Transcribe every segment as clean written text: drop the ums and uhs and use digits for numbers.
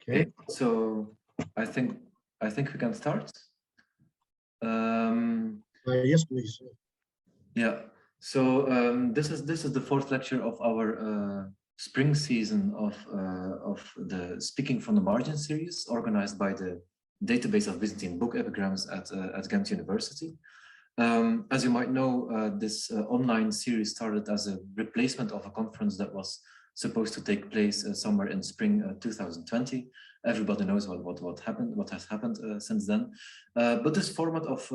Okay, so I think we can start. Yes, please. Yeah. So this is the fourth lecture of our spring season of the Speaking from the Margin series, organized by the Database of Byzantine Book Epigrams at Ghent University. As you might know, this online series started as a replacement of a conference that was supposed to take place somewhere in spring 2020. Everybody knows what has happened since then. But this format of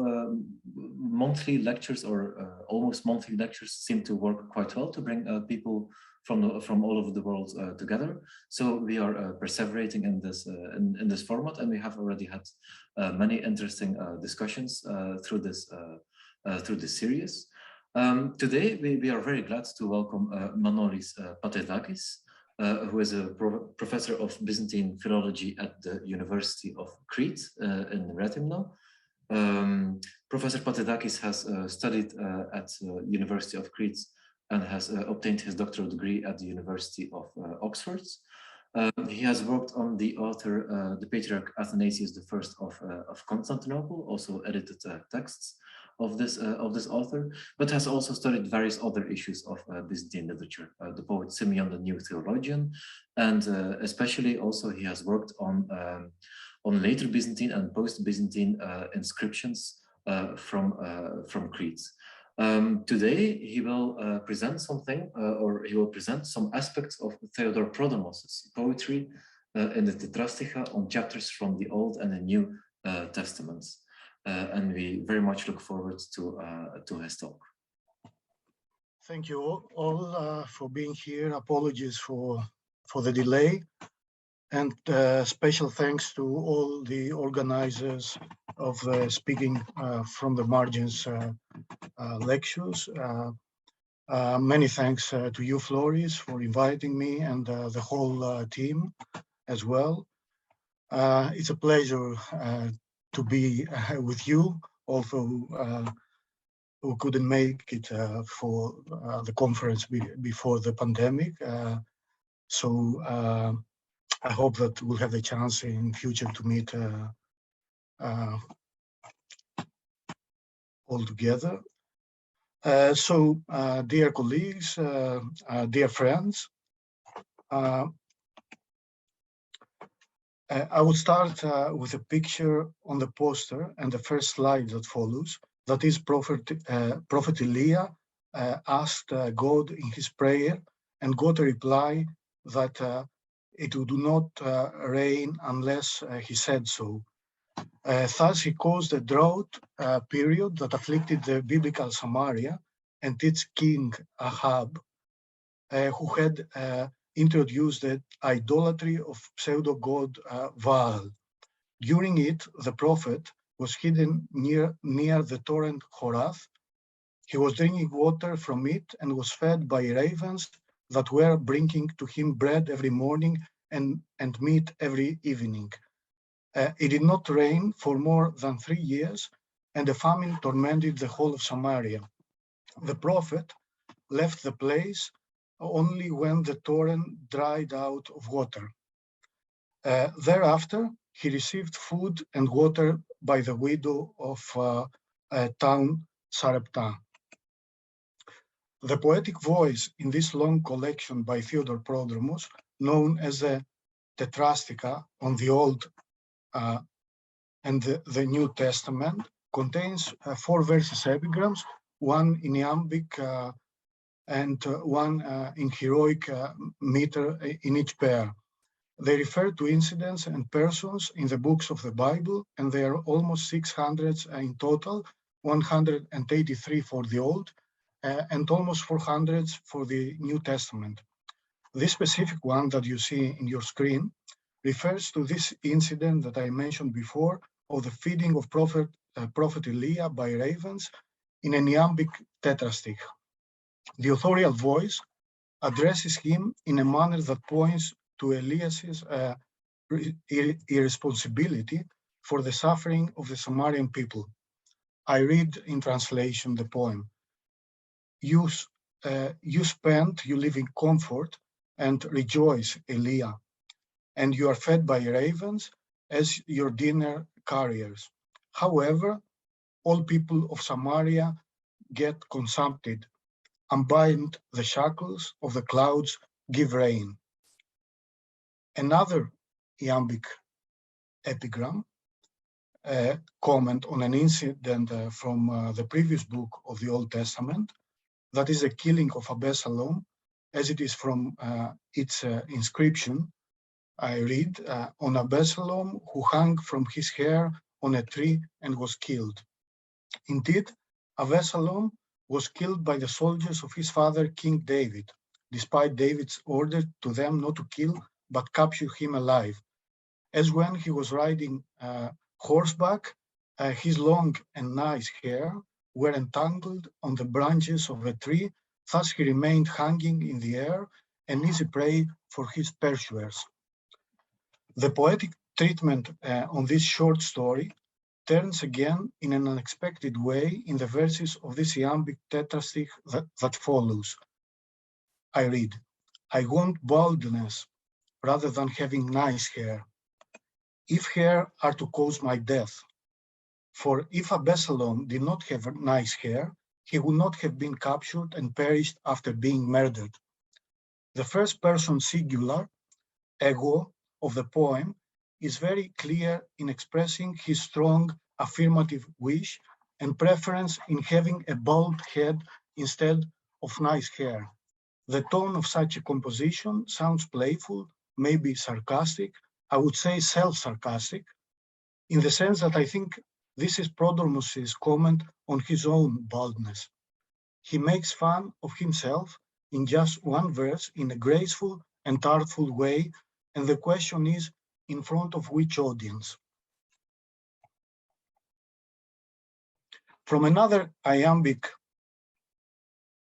monthly lectures or almost monthly lectures seemed to work quite well to bring people from all over the world together. So we are perseverating in this format, and we have already had many interesting discussions through this series. Today, we are very glad to welcome Manolis Patedakis, who is a professor of Byzantine Philology at the University of Crete in Rethymno. Professor Patedakis has studied at the University of Crete and has obtained his doctoral degree at the University of Oxford. He has worked on the author, the Patriarch Athanasios I of Constantinople, also edited texts of this author, but has also studied various other issues of Byzantine literature, the poet Symeon the New Theologian, and especially also he has worked on later Byzantine and post-Byzantine inscriptions from Crete. Today he will present something, or he will present some aspects of Theodore Prodromos' poetry in the Tetrasticha on chapters from the Old and the New Testaments. And we very much look forward to his talk. Thank you all for being here. Apologies for the delay, and special thanks to all the organizers of Speaking from the Margins lectures. Many thanks to you, Floris, for inviting me, and the whole team as well. It's a pleasure to be with you, although who couldn't make it for the conference before the pandemic. So I hope that we'll have the chance in future to meet all together. So dear colleagues, dear friends, I will start with a picture on the poster and the first slide that follows. That is Prophet Elijah asked God in his prayer and got a reply that it would not rain unless he said so. Thus he caused a drought period that afflicted the biblical Samaria and its king Ahab, who had introduced the idolatry of pseudo-god Baal. During it, the prophet was hidden near the torrent Horath. He was drinking water from it and was fed by ravens that were bringing to him bread every morning and meat every evening. It did not rain for more than 3 years, and a famine tormented the whole of Samaria. The prophet left the place only when the torrent dried out of water. Thereafter, he received food and water by the widow of town Sarepta. The poetic voice in this long collection by Theodore Prodromos, known as the Tetrasticha on the Old and the New Testament, contains 4 verses epigrams, one in iambic and one in heroic meter in each pair. They refer to incidents and persons in the books of the Bible, and they are almost 600 in total, 183 for the Old, and almost 400 for the New Testament. This specific one that you see in your screen refers to this incident that I mentioned before of the feeding of Prophet Elijah by ravens in an iambic tetrastich. The authorial voice addresses him in a manner that points to Elias's irresponsibility for the suffering of the Samaritan people. I read in translation the poem. You live in comfort and rejoice, Elia. and you are fed by ravens as your dinner carriers. However, all people of Samaria get consumpted. Unbind the shackles of the clouds, give rain. Another iambic epigram, comment on an incident from the previous book of the Old Testament, that is the killing of Absalom, as it is from its inscription. I read, on Absalom, who hung from his hair on a tree and was killed. Indeed, Absalom was killed by the soldiers of his father, King David, despite David's order to them not to kill, but capture him alive. As when he was riding horseback, his long and nice hair were entangled on the branches of a tree, thus he remained hanging in the air, an easy prey for his pursuers. The poetic treatment on this short story turns again in an unexpected way in the verses of this iambic tetrastich that follows. I read, I want baldness rather than having nice hair, if hair are to cause my death. For if Absalom did not have nice hair, he would not have been captured and perished after being murdered. The first person singular, ego, of the poem is very clear in expressing his strong affirmative wish and preference in having a bald head instead of nice hair. The tone of such a composition sounds playful, maybe sarcastic, I would say self-sarcastic, in the sense that I think this is Prodromos' comment on his own baldness. He makes fun of himself in just one verse in a graceful and artful way, and the question is, in front of which audience? From another iambic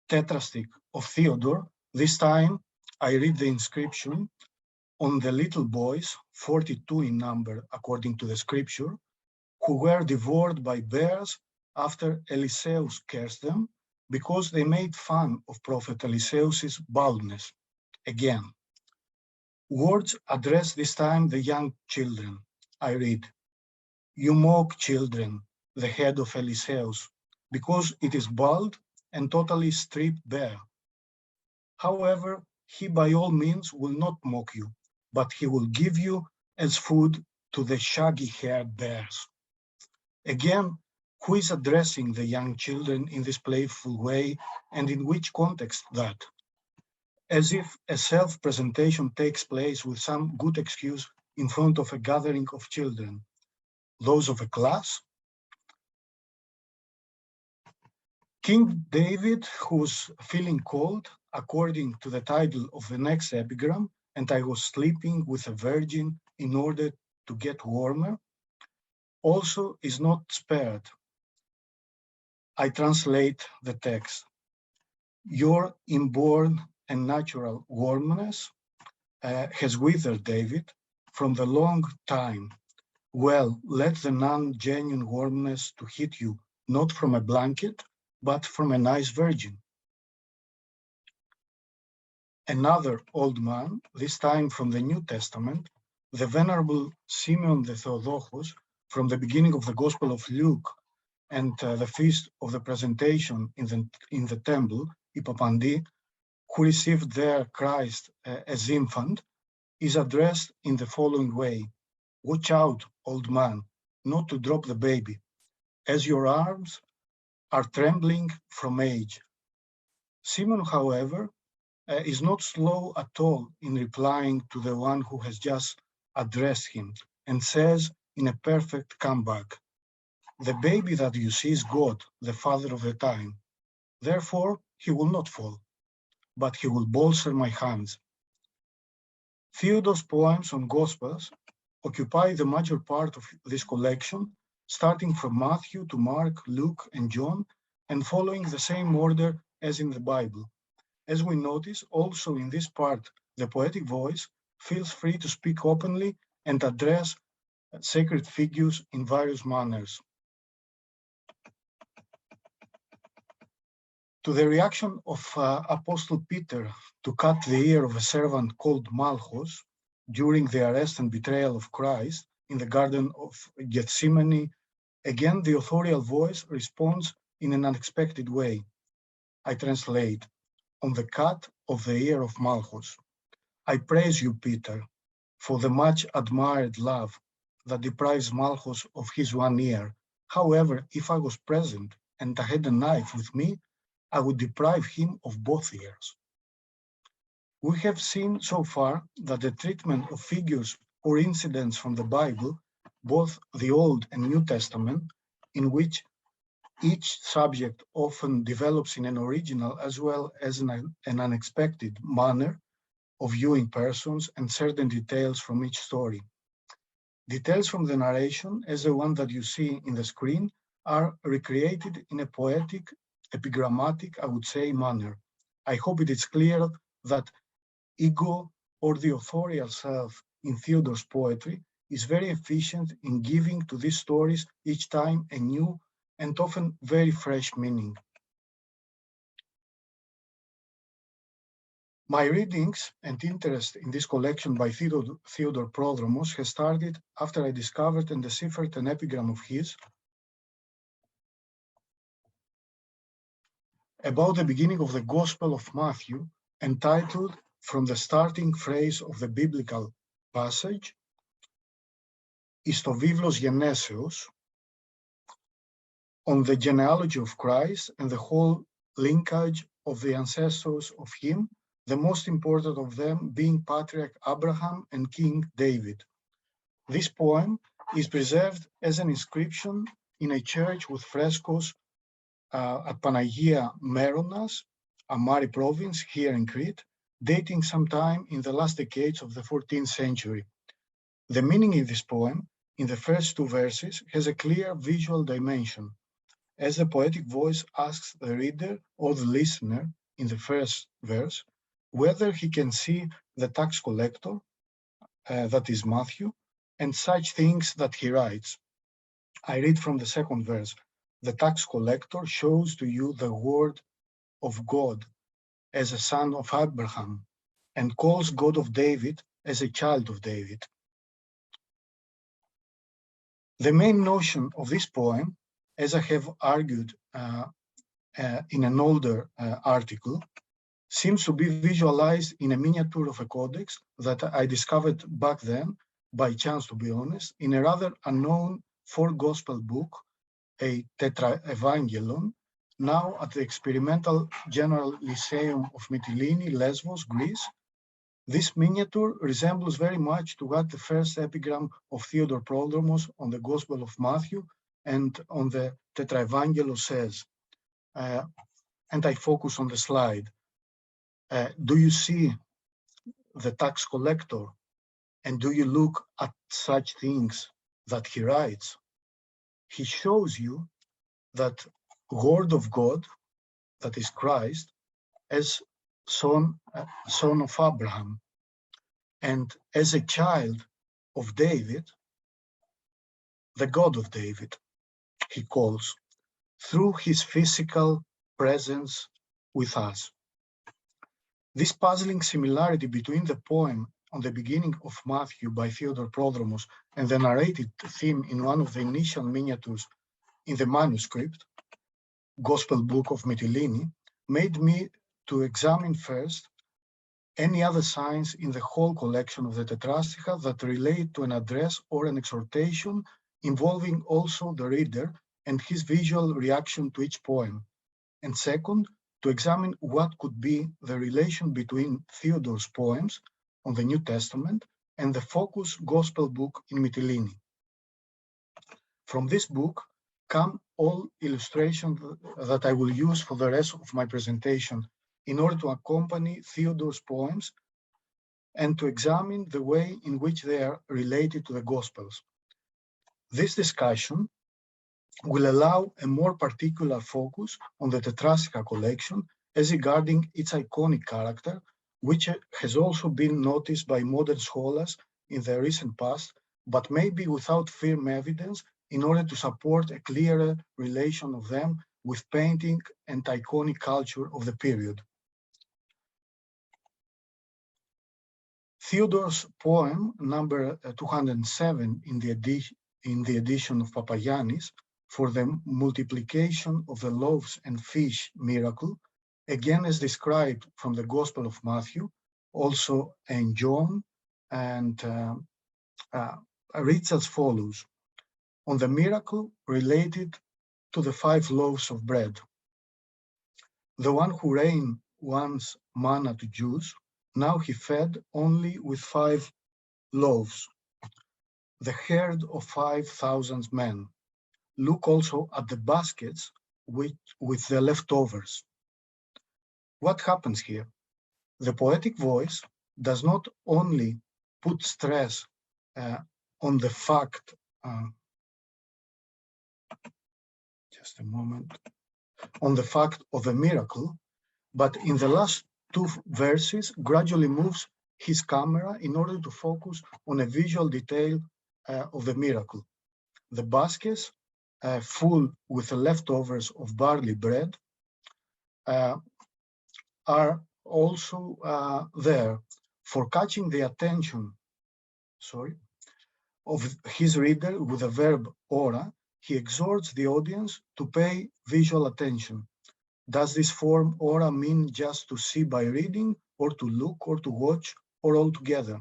tetrastich of Theodore, this time I read the inscription on the little boys, 42 in number according to the scripture, who were devoured by bears after Eliseus cursed them because they made fun of Prophet Eliseus' baldness. Again, words address this time the young children. I read, you mock children, the head of Eliseus, because it is bald and totally stripped bare. However, he by all means will not mock you, but he will give you as food to the shaggy-haired bears. Again, who is addressing the young children in this playful way, and in which context that? As if a self-presentation takes place with some good excuse in front of a gathering of children, those of a class. King David, who's feeling cold, according to the title of the next epigram, and I was sleeping with a virgin in order to get warmer, also is not spared. I translate the text. Your inborn and natural warmness has withered, David, from the long time. Well, let the non-genuine warmness to hit you, not from a blanket, but from a nice virgin. Another old man, this time from the New Testament, the Venerable Symeon the Theologian, from the beginning of the Gospel of Luke and the feast of the presentation in the temple, Ipapandi, who received there Christ as infant, is addressed in the following way. Watch out, old man, not to drop the baby, as your arms are trembling from age. Symeon, however, is not slow at all in replying to the one who has just addressed him, and says in a perfect comeback, the baby that you see is God, the Father of the time. Therefore, he will not fall, but he will bolster my hands. Theodore's poems on Gospels occupy the major part of this collection, starting from Matthew to Mark, Luke, and John, and following the same order as in the Bible. As we notice, also in this part, the poetic voice feels free to speak openly and address sacred figures in various manners. To the reaction of Apostle Peter to cut the ear of a servant called Malchus, during the arrest and betrayal of Christ in the Garden of Gethsemane, again the authorial voice responds in an unexpected way. I translate, on the cut of the ear of Malchus. I praise you, Peter, for the much admired love that deprives Malchus of his one ear. However, if I was present and I had a knife with me, I would deprive him of both ears. We have seen so far that the treatment of figures or incidents from the Bible, both the Old and New Testament, in which each subject often develops in an original as well as an unexpected manner of viewing persons and certain details from each story. Details from the narration, as the one that you see in the screen, are recreated in a poetic, epigrammatic, I would say, manner. I hope it is clear that ego, or the authorial self in Theodore's poetry, is very efficient in giving to these stories each time a new and often very fresh meaning. My readings and interest in this collection by Theodore Prodromos has started after I discovered and deciphered an epigram of his about the beginning of the Gospel of Matthew, entitled, from the starting phrase of the biblical passage, "Εις το βίβλος γενέσεως," on the genealogy of Christ and the whole linkage of the ancestors of him, the most important of them being Patriarch Abraham and King David. This poem is preserved as an inscription in a church with frescoes at Panagia Meronas, Amari province here in Crete, dating sometime in the last decades of the 14th century. The meaning in this poem, in the first two verses, has a clear visual dimension, as the poetic voice asks the reader or the listener in the first verse whether he can see the tax collector, that is Matthew, and such things that he writes. I read from the second verse, the tax collector shows to you the word of God as a son of Abraham, and calls God of David as a child of David. The main notion of this poem, as I have argued in an older article, seems to be visualized in a miniature of a codex that I discovered back then, by chance to be honest, in a rather unknown four-gospel book, a Tetraevangelon, now at the Experimental General Lyceum of Mytilene, Lesbos, Greece. This miniature resembles very much to what the first epigram of Theodore Prodromos on the Gospel of Matthew and on the Tetraevangelon says. And I focus on the slide. Do you see the tax collector? And do you look at such things that he writes? He shows you that word of God, that is Christ, as son of Abraham, and as a child of David, the God of David, he calls, through his physical presence with us. This puzzling similarity between the poem on the beginning of Matthew by Theodore Prodromos and the narrated theme in one of the initial miniatures in the manuscript, Gospel Book of Mytilene, made me to examine first any other signs in the whole collection of the Tetrastych that relate to an address or an exhortation involving also the reader and his visual reaction to each poem. And second, to examine what could be the relation between Theodore's poems on the New Testament and the focus Gospel book in Mytilene. From this book come all illustrations that I will use for the rest of my presentation in order to accompany Theodore's poems and to examine the way in which they are related to the Gospels. This discussion will allow a more particular focus on the Tetrastych collection as regarding its iconic character, which has also been noticed by modern scholars in the recent past, but maybe without firm evidence in order to support a clearer relation of them with painting and iconic culture of the period. Theodore's poem, number 207 in the edition of Papagiannis, for the multiplication of the loaves and fish miracle, again is described from the Gospel of Matthew, also in John, and reads as follows: on the miracle related to the 5 loaves of bread. The one who rained once manna to Jews, now he fed only with 5 loaves, the herd of 5,000 men. Look also at the baskets with the leftovers. What happens here? The poetic voice does not only put stress on the fact, just a moment, on the fact of the miracle, but in the last 2 verses gradually moves his camera in order to focus on a visual detail of the miracle. The baskets full with the leftovers of barley bread are also there for catching the attention, of his reader with the verb ora. He exhorts the audience to pay visual attention. Does this form ora mean just to see by reading, or to look, or to watch, or all together?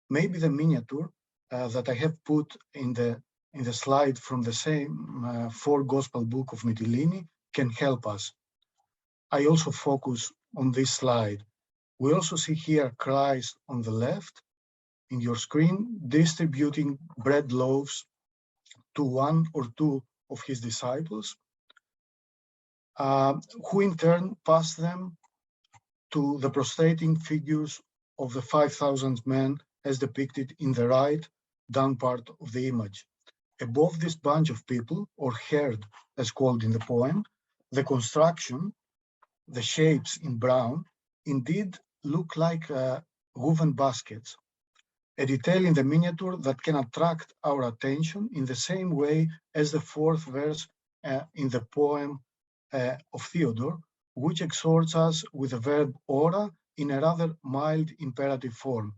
Maybe the miniature that I have put in the slide from the same 4 Gospel book of Mytilene can help us. I also focus on this slide. We also see here Christ on the left in your screen distributing bread loaves to 1 or 2 of his disciples, who in turn pass them to the prostrating figures of the 5,000 men as depicted in the right down part of the image. Above this bunch of people, or herd as called in the poem, the construction, the shapes in brown, indeed look like woven baskets, a detail in the miniature that can attract our attention in the same way as the 4th verse in the poem of Theodore, which exhorts us with the verb ora in a rather mild imperative form.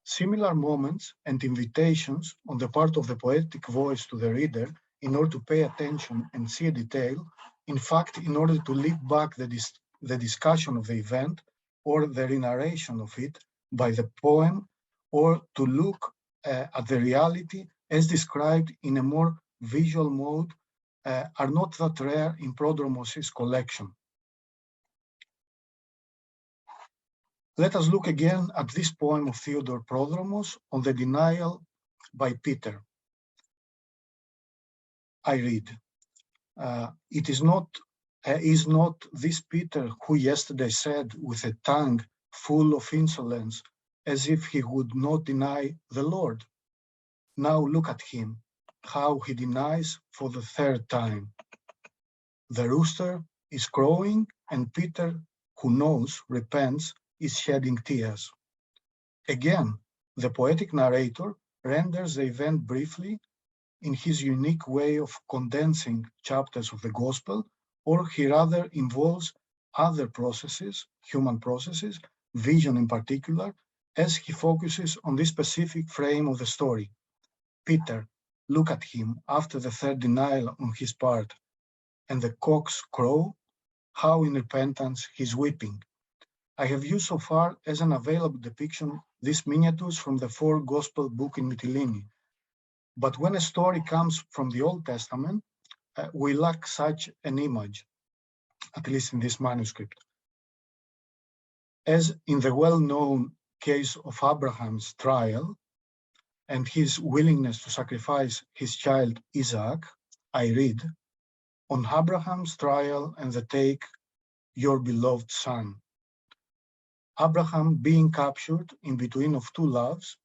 Similar moments and invitations on the part of the poetic voice to the reader in order to pay attention and see a detail, in fact, in order to lead back the discussion of the event or the re-narration of it by the poem, or to look at the reality as described in a more visual mode, are not that rare in Prodromos' collection. Let us look again at this poem of Theodore Prodromos on the denial by Peter. I read, is not this Peter who yesterday said with a tongue full of insolence, as if he would not deny the Lord? Now look at him, how he denies for the 3rd time. The rooster is crowing, and Peter, who knows, repents, is shedding tears. Again, the poetic narrator renders the event briefly in his unique way of condensing chapters of the Gospel, or he rather involves other processes, human processes, vision in particular, as he focuses on this specific frame of the story. Peter, look at him after the 3rd denial on his part, and the cocks crow, how in repentance he's weeping. I have used so far as an available depiction these miniatures from the 4 Gospel book in Mytilene. But when a story comes from the Old Testament, we lack such an image, at least in this manuscript. As in the well-known case of Abraham's trial and his willingness to sacrifice his child Isaac, I read, on Abraham's trial and the take, your beloved son. Abraham being captured in between of 2 loves,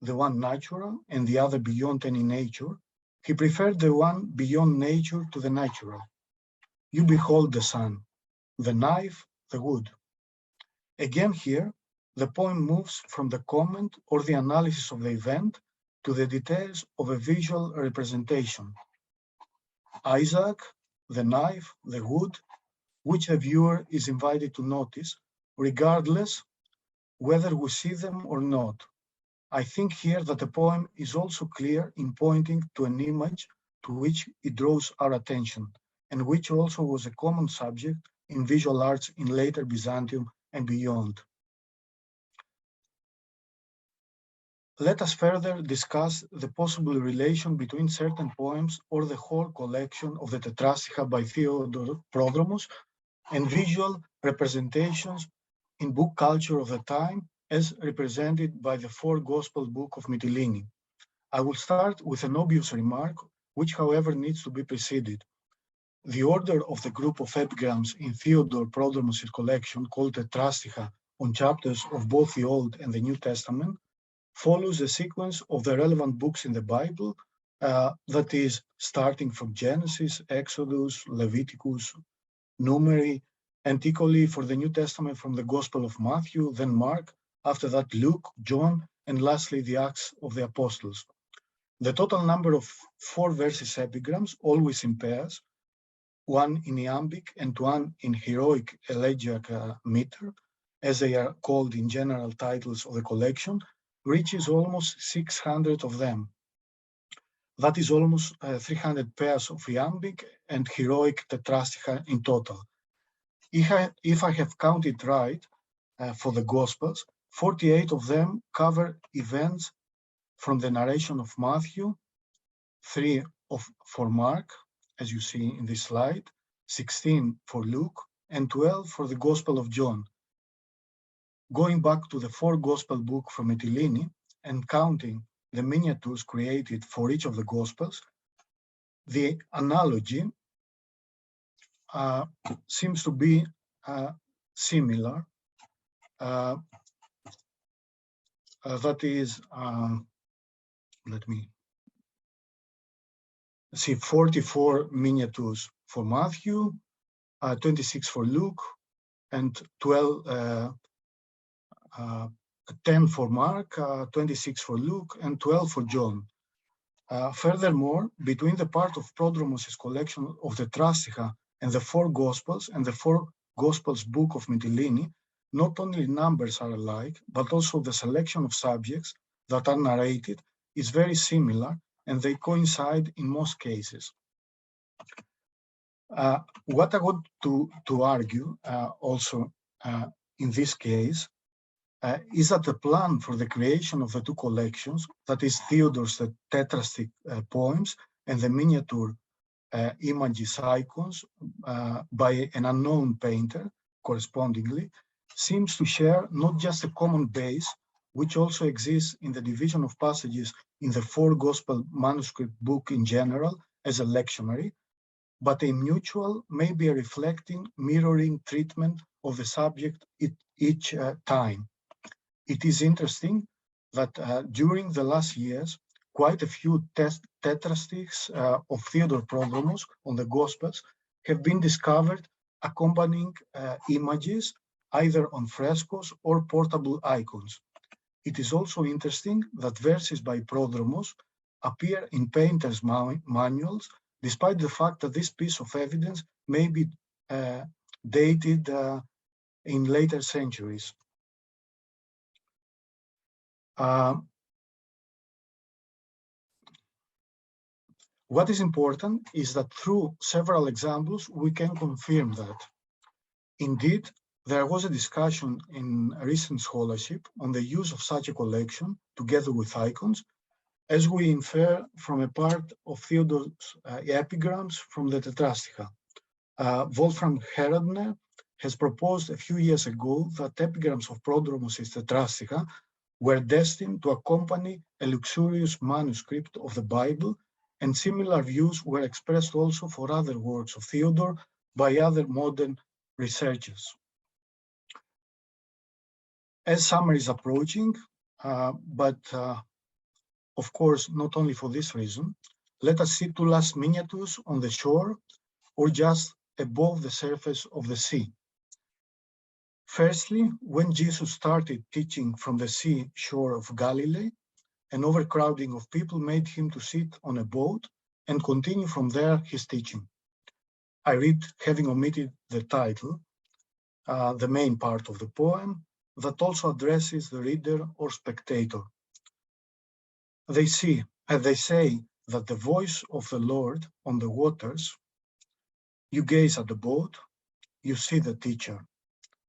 the one natural and the other beyond any nature, he preferred the one beyond nature to the natural. You behold the son, the knife, the wood. Again here, the poem moves from the comment or the analysis of the event to the details of a visual representation. Isaac, the knife, the wood, which the viewer is invited to notice, regardless whether we see them or not. I think here that the poem is also clear in pointing to an image to which it draws our attention, and which also was a common subject in visual arts in later Byzantium and beyond. Let us further discuss the possible relation between certain poems or the whole collection of the Tetrastykha by Theodore Prodromos and visual representations in book culture of the time as represented by the four Gospel book of Mytilene. I will start with an obvious remark, which however needs to be preceded. The order of the group of epigrams in Theodore Prodromos' collection, called Tetrastykha, on chapters of both the Old and the New Testament, follows the sequence of the relevant books in the Bible, that is, starting from Genesis, Exodus, Leviticus, Numeri, and equally for the New Testament from the Gospel of Matthew, then Mark, after that Luke, John, and lastly the Acts of the Apostles. The total number of 4 verses epigrams, always in pairs, one in iambic and one in heroic elegiac meter, as they are called in general titles of the collection, reaches almost 600 of them. That is almost 300 pairs of iambic and heroic tetrastykha in total. If I have counted right for the Gospels, 48 of them cover events from the narration of Matthew, 3 for Mark, as you see in this slide, 16 for Luke, and 12 for the Gospel of John. Going back to the 4 Gospel books from Mytilene and counting the miniatures created for each of the Gospels, the analogy seems to be similar. That is, let me see, 44 miniatures for Matthew, 26 for Luke, and 10 for Mark, 26 for Luke, and 12 for John. Furthermore, between the part of Prodromos' collection of the Tetrastykha and the 4 Gospels and the 4 Gospels book of Mytilene, not only numbers are alike, but also the selection of subjects that are narrated is very similar, and they coincide in most cases. What I want to argue also in this case is that the plan for the creation of the 2 collections, that is Theodore's tetrastych poems and the miniature images icons by an unknown painter correspondingly, seems to share not just a common base, which also exists in the division of passages in the 4 Gospel manuscript book in general as a lectionary, but a mutual, maybe a reflecting, mirroring treatment of the subject each time. It is interesting that during the last years, quite a few tetrastychs of Theodore Prodromos on the Gospels have been discovered accompanying images either on frescoes or portable icons. It is also interesting that verses by Prodromos appear in painters' manuals, despite the fact that this piece of evidence may be dated in later centuries. What is important is that through several examples, we can confirm that. Indeed, there was a discussion in recent scholarship on the use of such a collection, together with icons, as we infer from a part of Theodore's epigrams from the Tetrastykha. Wolfram Herodner has proposed a few years ago that epigrams of Prodromos' Tetrastykha were destined to accompany a luxurious manuscript of the Bible, and similar views were expressed also for other works of Theodore by other modern researchers. As summer is approaching, but of course not only for this reason, let us see 2 last miniatures on the shore or just above the surface of the sea. Firstly, when Jesus started teaching from the sea shore of Galilee, an overcrowding of people made him to sit on a boat and continue from there his teaching. I read, having omitted the title, the main part of the poem, that also addresses the reader or spectator. They say that the voice of the Lord on the waters, you gaze at the boat, you see the teacher.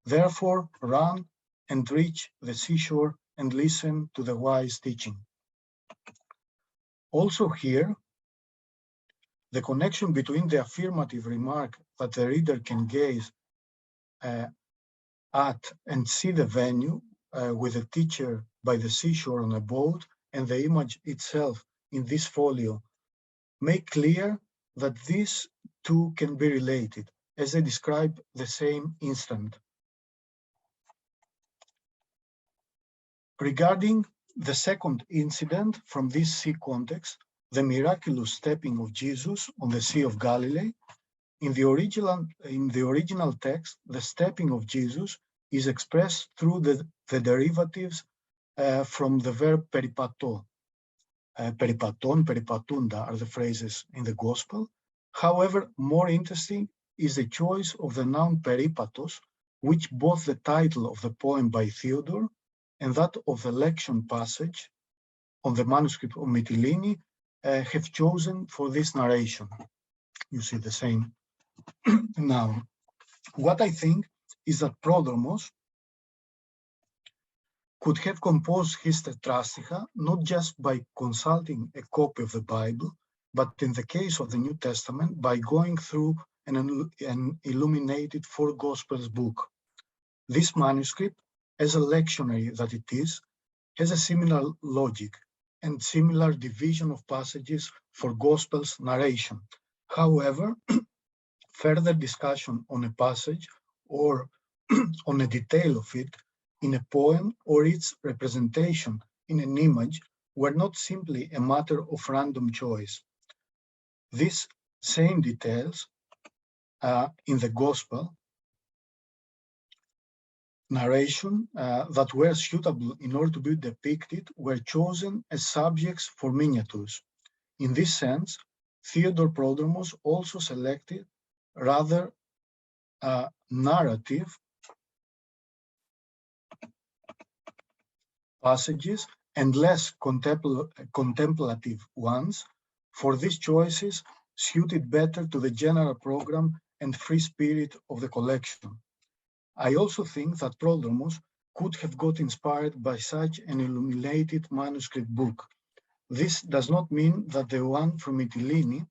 Therefore, run and reach the seashore and listen to the wise teaching. Also here, the connection between the affirmative remark that the reader can gaze at and see the venue with the teacher by the seashore on a boat and the image itself in this folio make clear that these two can be related as they describe the same instant. Regarding the second incident from this sea context, the miraculous stepping of Jesus on the Sea of Galilee, in the original text, the stepping of Jesus is expressed through the derivatives from the verb peripato. Peripaton, peripatunda are the phrases in the Gospel. However, more interesting is the choice of the noun peripatos, which both the title of the poem by Theodore and that of the lection passage on the manuscript of Mytilene have chosen for this narration. You see the same. Now, what I think is that Prodromos could have composed his tetrastica not just by consulting a copy of the Bible, but in the case of the New Testament, by going through an illuminated four Gospels book. This manuscript, as a lectionary that it is, has a similar logic and similar division of passages for Gospels narration. However, further discussion on a passage or on a detail of it in a poem or its representation in an image were not simply a matter of random choice. These same details in the Gospel narration that were suitable in order to be depicted were chosen as subjects for miniatures. In this sense, Theodore Prodromos also selected rather narrative passages and less contemplative ones, for these choices suited better to the general program and free spirit of the collection. I also think that Prodromos could have got inspired by such an illuminated manuscript book. This does not mean that the one from Mytilene,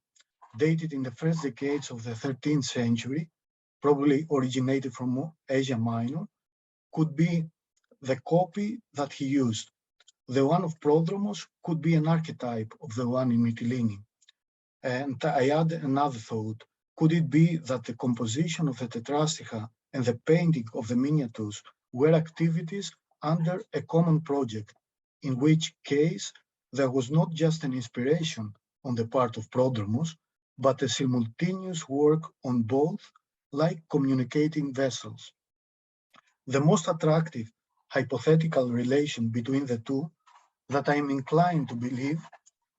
dated in the first decades of the 13th century, probably originated from Asia Minor, could be the copy that he used. The one of Prodromos could be an archetype of the one in Mytilene. And I add another thought. Could it be that the composition of the tetrastica and the painting of the miniatures were activities under a common project, in which case there was not just an inspiration on the part of Prodromos, but a simultaneous work on both, like communicating vessels? The most attractive hypothetical relation between the two that I am inclined to believe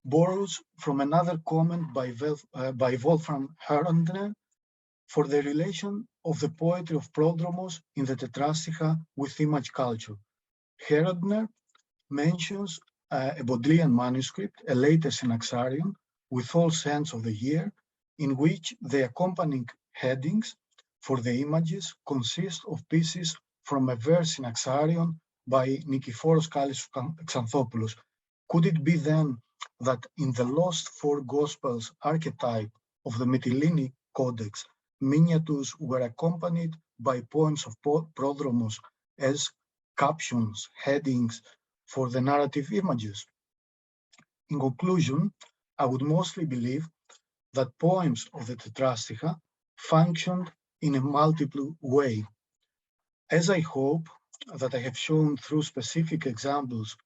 borrows from another comment by Wolfram Herndner for the relation of the poetry of Prodromos in the tetrastica with image culture. Herndner mentions a Bodleian manuscript, a later Synaxarion, with all sense of the year, in which the accompanying headings for the images consist of pieces from a verse Synaxarion by Nikephoros Kallis Xanthopoulos. Could it be then that in the lost four Gospels archetype of the Mytilene Codex, miniatures were accompanied by poems of Prodromos as captions, headings for the narrative images? In conclusion, I would mostly believe that poems of the tetrastica functioned in a multiple way. As I hope that I have shown through specific examples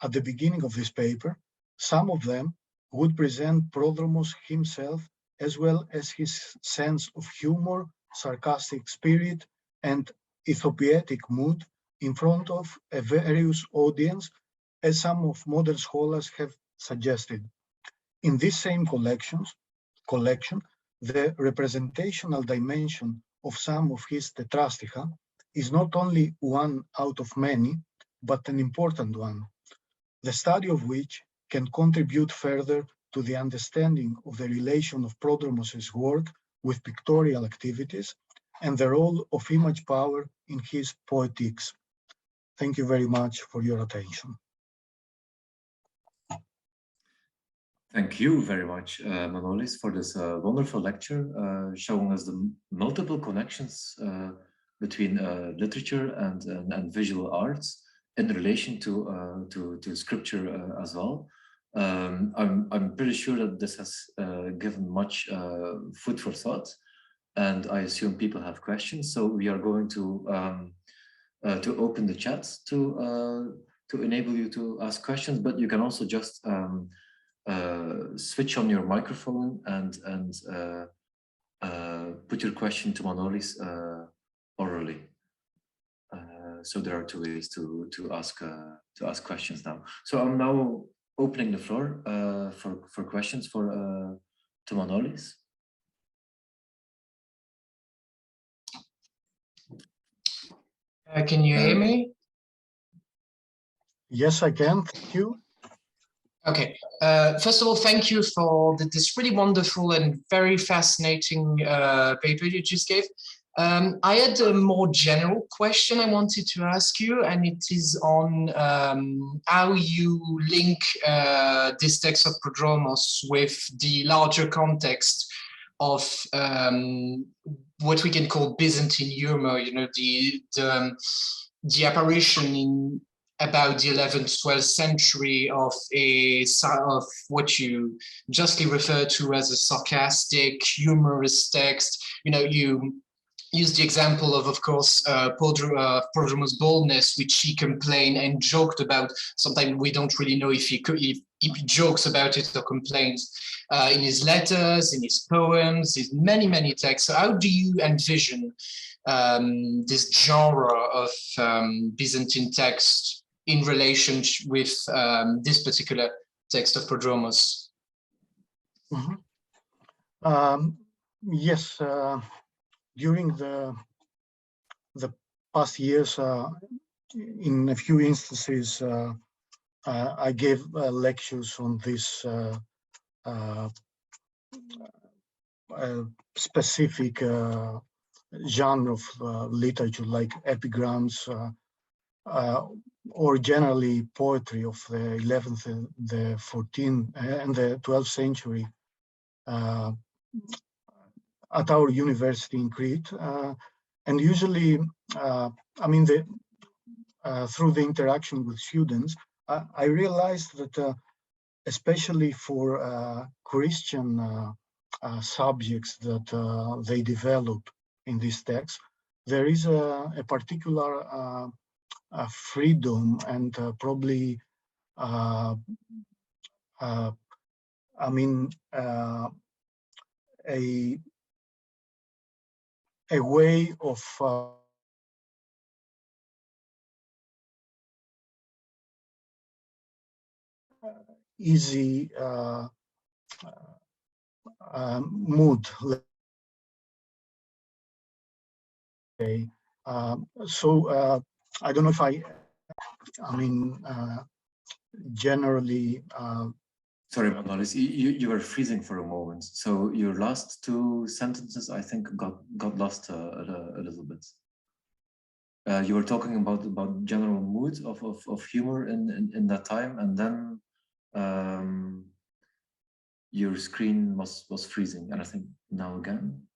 at the beginning of this paper, some of them would present Prodromos himself as well as his sense of humor, sarcastic spirit, and ethiopoetic mood in front of a various audience, as some of modern scholars have suggested. In this same collection, the representational dimension of some of his tetrastica is not only one out of many, but an important one, the study of which can contribute further to the understanding of the relation of Prodromos' work with pictorial activities and the role of image power in his poetics. Thank you very much for your attention. Thank you very much, Manolis, for this wonderful lecture, showing us the multiple connections between literature and visual arts in relation to scripture as well. I'm pretty sure that this has given much food for thought, and I assume people have questions. So we are going to open the chat to enable you to ask questions, but you can also just switch on your microphone and put your question to Manolis orally. So there are two ways to ask questions now. So I'm now opening the floor for questions to Manolis. Can you hear me? Yes, I can. Thank you. Okay. First of all, thank you for this really wonderful and very fascinating paper you just gave. I had a more general question I wanted to ask you, and it is on how you link this text of Prodromos with the larger context of what we can call Byzantine humor, you know, the apparition in about the 11th, 12th century of what you justly refer to as a sarcastic, humorous text. You know, you use the example of course, Prodromos' boldness, which he complained and joked about. Sometimes we don't really know if he jokes about it or complains. In his letters, in his poems, in many, many texts. So how do you envision this genre of Byzantine text in relation with this particular text of Prodromos? Mm-hmm. Yes, during the past years, in a few instances, I gave lectures on this specific genre of literature, like epigrams, or generally poetry of the 11th, and the 14th, and the 12th century at our university in Crete. And usually, I mean, through the interaction with students, I realized that especially for Christian subjects that they develop in this text, there is a particular freedom and probably, I mean, a way of easy mood. So I don't know if I mean, generally. Sorry, Manolis, you were freezing for a moment. So your last two sentences, I think, got lost a little bit. You were talking about general mood of humor in that time, and then your screen was freezing, and I think now again.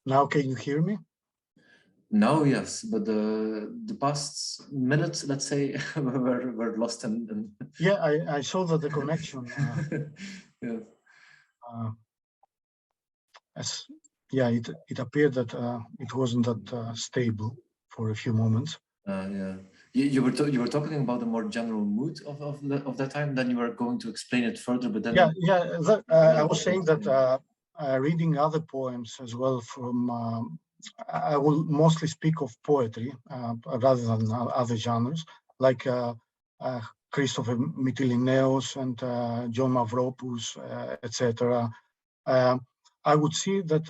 Now, can you hear me? Now, yes, but the past minutes, let's say, were lost in. Yeah, I saw that the connection. Yeah. It appeared that it wasn't that stable for a few moments. Yeah, you were talking about the more general mood of that time. Then you were going to explain it further, but then I was saying that reading other poems as well from I will mostly speak of poetry rather than other genres, like Christopher Mytilineos and John Mavropoulos, etc. I would see that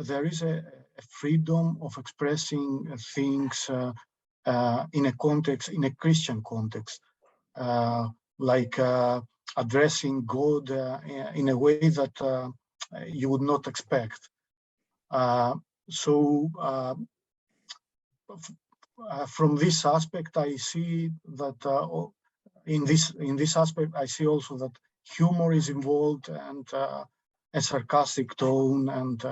there is a freedom of expressing things in a context, in a Christian context, like addressing God in a way that you would not expect. From this aspect, I see that in this aspect, I see also that humor is involved and a sarcastic tone and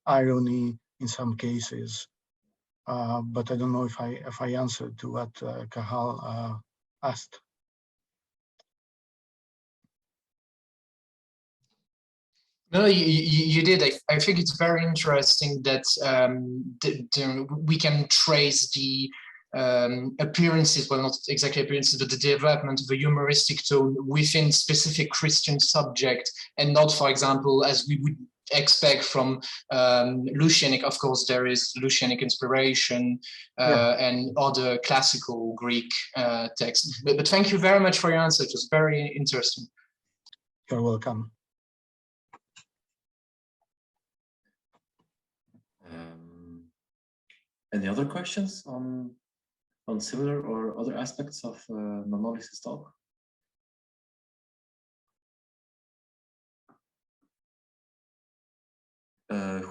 irony in some cases. But I don't know if I answered to what Kahal asked. No, you did. I think it's very interesting that we can trace the appearances, well, not exactly appearances, but the development of a humoristic tone within specific Christian subject, and not, for example, as we would expect from Lucianic. Of course, there is Lucianic inspiration and other classical Greek texts. But thank you very much for your answer. It was very interesting. You're welcome. Any other questions on similar or other aspects of Manolis' talk?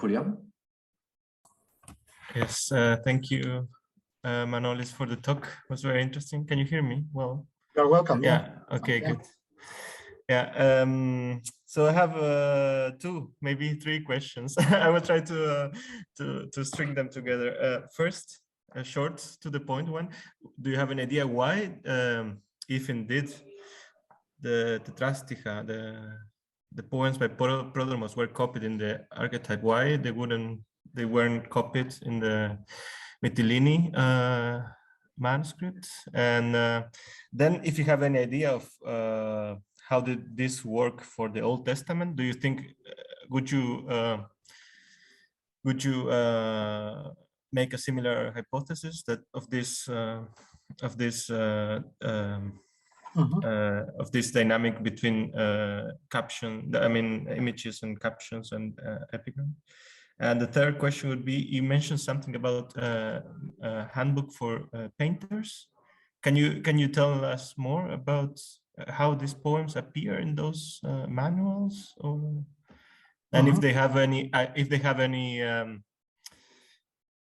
Julian? Yes, thank you, Manolis, for the talk. It was very interesting. Can you hear me well? You're welcome. Yeah. Okay, good. Yeah. So I have 2, maybe 3 questions. I will try to string them together. First, a short, to the point one. Do you have an idea why, if indeed the Tetrastica, the poems by Prodromos were copied in the archetype, why they weren't copied in the Mytilene manuscript? And then, if you have any idea of how did this work for the Old Testament, do you think would you make a similar hypothesis that of this dynamic between images and captions and epigram? And the third question would be, you mentioned something about a handbook for painters. Can you tell us more about how these poems appear in those manuals, and if they have any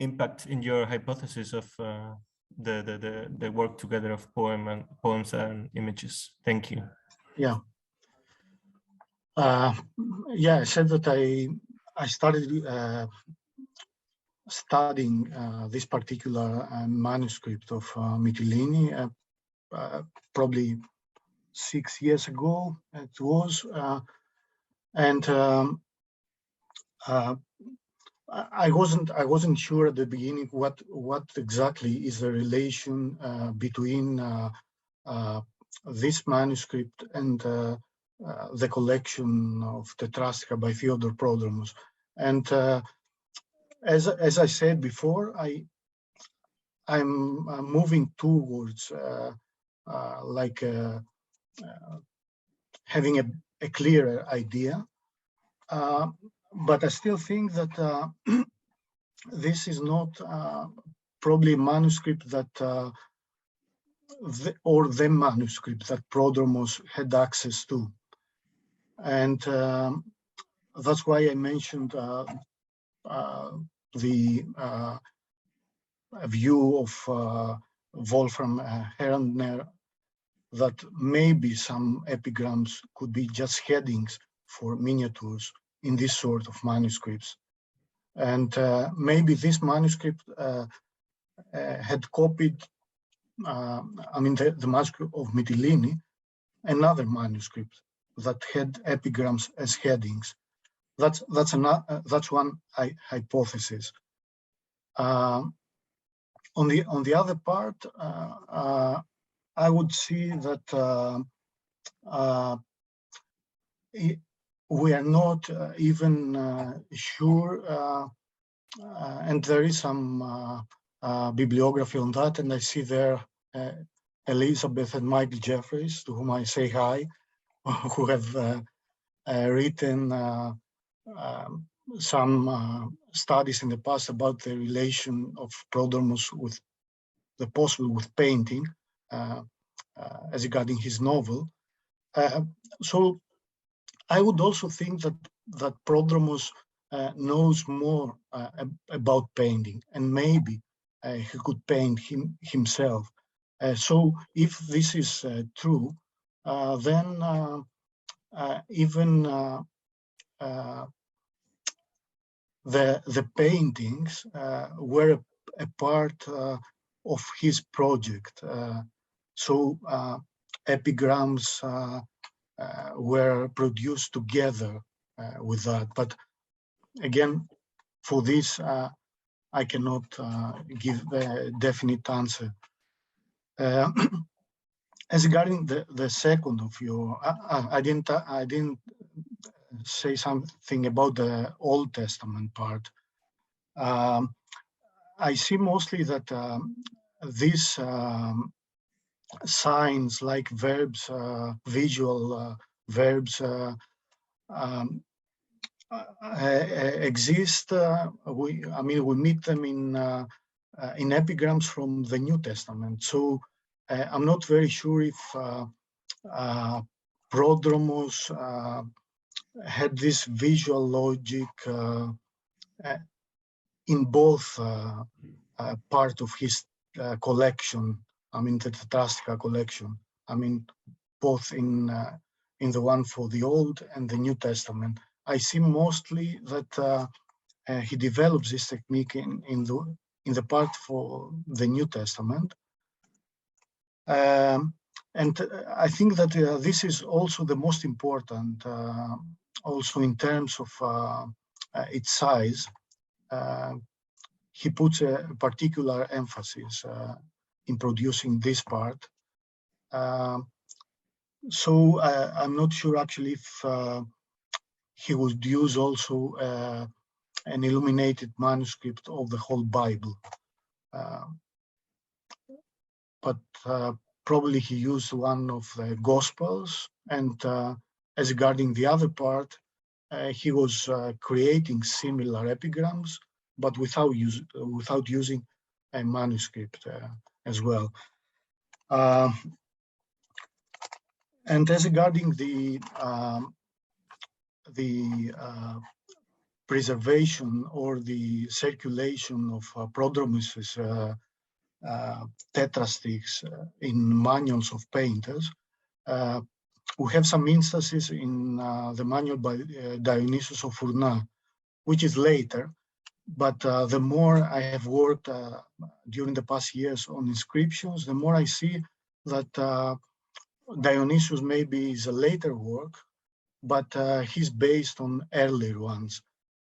impact in your hypothesis of the work together of poems and images? Thank you. Yeah. I said that I started studying this particular manuscript of Mytilene probably 6 years ago. It was, and I wasn't sure at the beginning what exactly is the relation between this manuscript and the collection of Tetrastica by Theodore Prodromos. And as I said before, I'm moving towards having a clearer idea, but I still think that this is not probably a manuscript that the manuscript that Prodromos had access to. And that's why I mentioned the view of Wolfram Herrndner, that maybe some epigrams could be just headings for miniatures in this sort of manuscripts. And maybe this manuscript had copied, the manuscript of Mytilene, another manuscript that had epigrams as headings. That's one hypothesis. On the other part, I would see that we are not even sure and there is some bibliography on that, and I see there Elizabeth and Michael Jeffries, to whom I say hi, who have written some studies in the past about the relation of Prodromos with the possible with painting as regarding his novel. So I would also think that Prodromos knows more about painting, and maybe he could paint himself. So if this is true, then even the paintings were a part of his project. So epigrams were produced together with that. But again, for this, I cannot give a definite answer. As regarding the second of your, I didn't say something about the Old Testament part. I see mostly that these signs like verbs, visual verbs exist. We meet them in epigrams from the New Testament. So I'm not very sure if Prodromos had this visual logic in both part of his collection. The Tetrastica collection. Both in the one for the Old and the New Testament. I see mostly that he develops this technique in the part for the New Testament. And I think that this is also the most important, also in terms of its size. He puts a particular emphasis in producing this part. So I'm not sure actually if he would use also an illuminated manuscript of the whole Bible. But probably he used one of the Gospels, and as regarding the other part, he was creating similar epigrams, but without using a manuscript as well. And as regarding the preservation or the circulation of Prodromos' tetrastichs in manuals of painters, we have some instances in the manual by Dionysius of Furna, which is later, but the more I have worked during the past years on inscriptions, the more I see that Dionysius maybe is a later work, but he's based on earlier ones.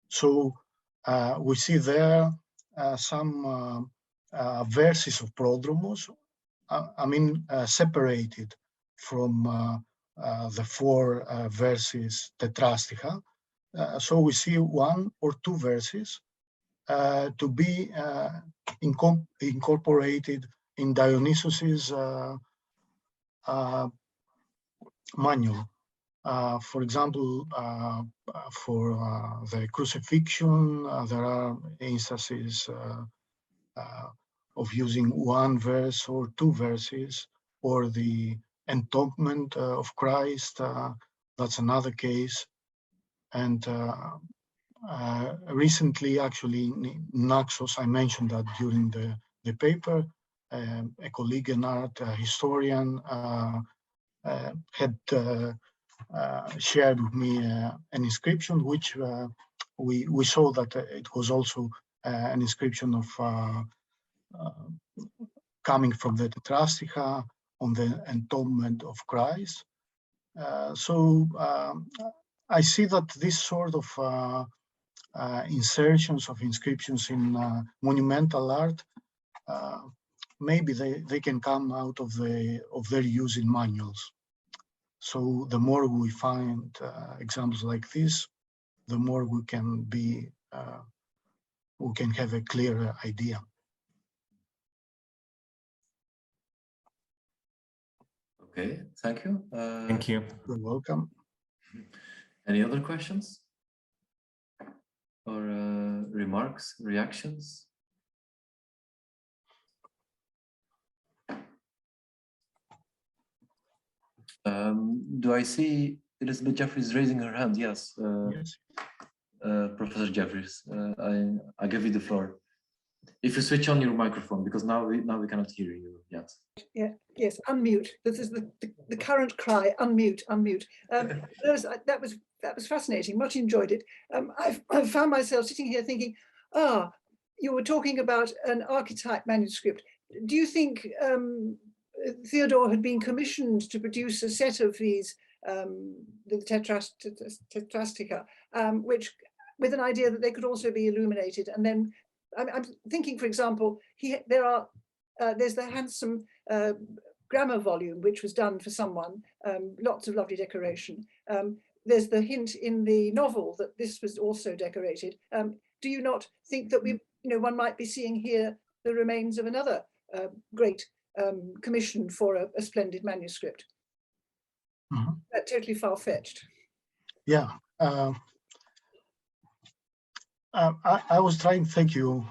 So we see there some verses of Prodromos, separated from the four verses Tetrastica. So we see one or two verses to be incorporated in Dionysius's manual. For example, for the crucifixion, there are instances of using one verse or two verses, or the entombment of Christ, that's another case. And recently, actually, in Naxos, I mentioned that during the paper, a colleague, an art historian, had shared with me an inscription, which we saw that it was also an inscription of coming from the Tetrastica on the entombment of Christ. So I see that this sort of insertions of inscriptions in monumental art, maybe they can come out of their use in manuals. So the more we find examples like this, the more we can be we can have a clearer idea. Okay, thank you. Thank you. You're welcome. Any other questions or remarks, reactions? Do I see Elizabeth Jeffries raising her hand? Yes. Yes. Professor Jeffries, I give you the floor. If you switch on your microphone, because now we cannot hear you yet. Yeah, yes, unmute. This is the current cry, unmute, unmute. That was fascinating, much enjoyed it. I've found myself sitting here thinking, you were talking about an archetype manuscript. Do you think Theodore had been commissioned to produce a set of these, the Tetrastica, which, with an idea that they could also be illuminated? And then I'm thinking, for example, there's the handsome grammar volume, which was done for someone, lots of lovely decoration. There's the hint in the novel that this was also decorated. Do you not think that one might be seeing here the remains of another great commission for a splendid manuscript? Mm-hmm. Totally far-fetched. Yeah. I was trying, thank you,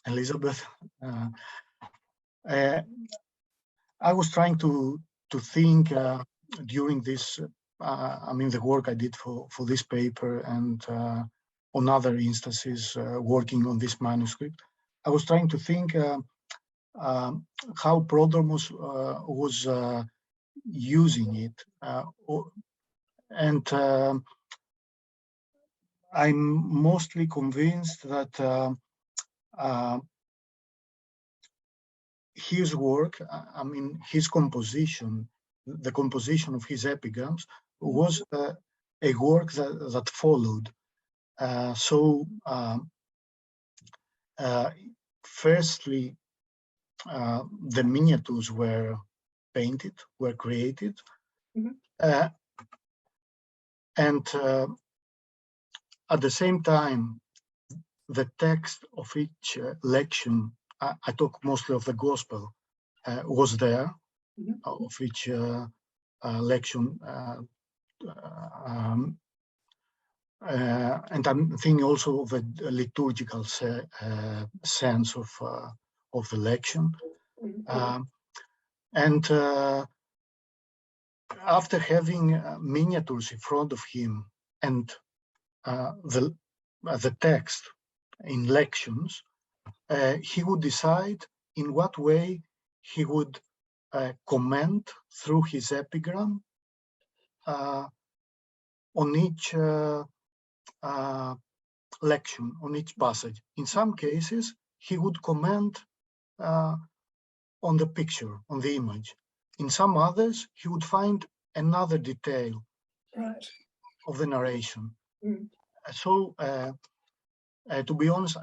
Elizabeth. I was trying to think during this, the work I did for this paper and on other instances working on this manuscript. I was trying to think how Prodromos was using it, and I'm mostly convinced that his work, his composition, the composition of his epigrams was a work that followed. Firstly, the miniatures were painted, were created, and at the same time, the text of each lection, I talk mostly of the gospel, was there, of each lection. And I'm thinking also of the liturgical sense of the lection. And after having miniatures in front of him and the text in lections, he would decide in what way he would comment through his epigram on each lection, on each passage. In some cases, he would comment on the picture, on the image. In some others, he would find another detail of the narration. So, to be honest,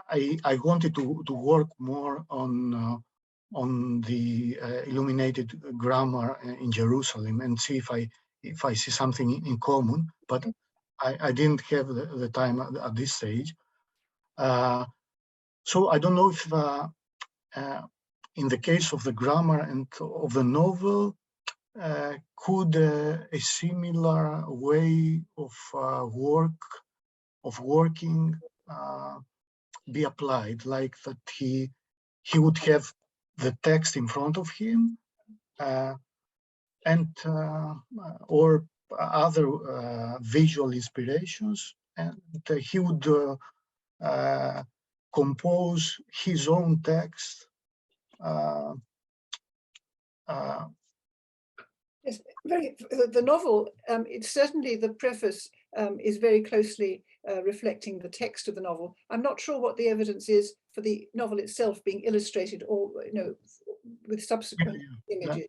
I wanted to work more on the illuminated grammar in Jerusalem and see if I see something in common, but I didn't have the time at this stage. So I don't know if in the case of the grammar and of the novel, could a similar way of working be applied, like that he would have the text in front of him and or other visual inspirations, and he would compose his own text. Yes, the novel, it's certainly the preface is very closely reflecting the text of the novel. I'm not sure what the evidence is for the novel itself being illustrated or with subsequent images.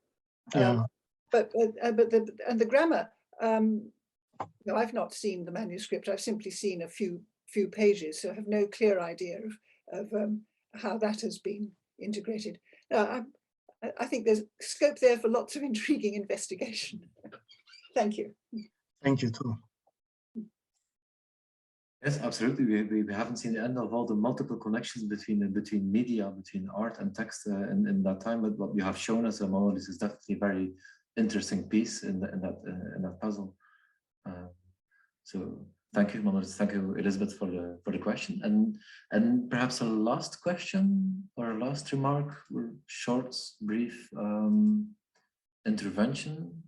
But the grammar, no, I've not seen the manuscript. I've simply seen a few pages, so I have no clear idea of how that has been integrated. I think there's scope there for lots of intriguing investigation. Thank you. Thank you too. Yes, absolutely. We haven't seen the end of all the multiple connections between media, between art and text in that time. But what you have shown us, Manolis, is definitely a very interesting piece in that puzzle. So thank you, Manolis. Thank you, Elizabeth, for the question. And perhaps a last question or a last remark, or short, brief intervention,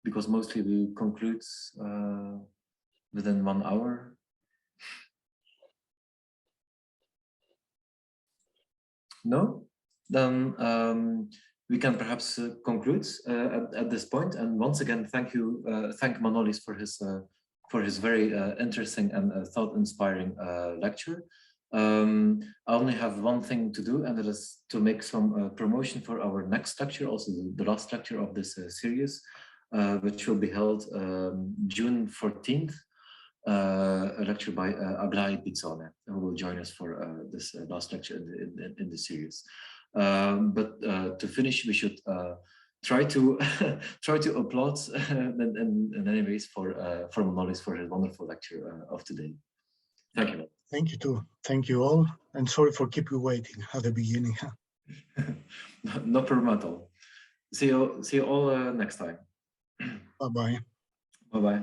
because mostly we conclude within 1 hour. No? Then we can perhaps conclude at this point. And once again, thank Manolis for his very interesting and thought-inspiring lecture. I only have one thing to do, and that is to make some promotion for our next lecture, also the last lecture of this series, which will be held June 14th. A lecture by Aglai Pizzone, who will join us for this last lecture in the series. But to finish, we should try to applaud in any ways for Manolis for his wonderful lecture of today. Thank you. Thank you too. Thank you all, and sorry for keeping you waiting at the beginning. No problem at all. See you all next time. Bye bye. Bye bye.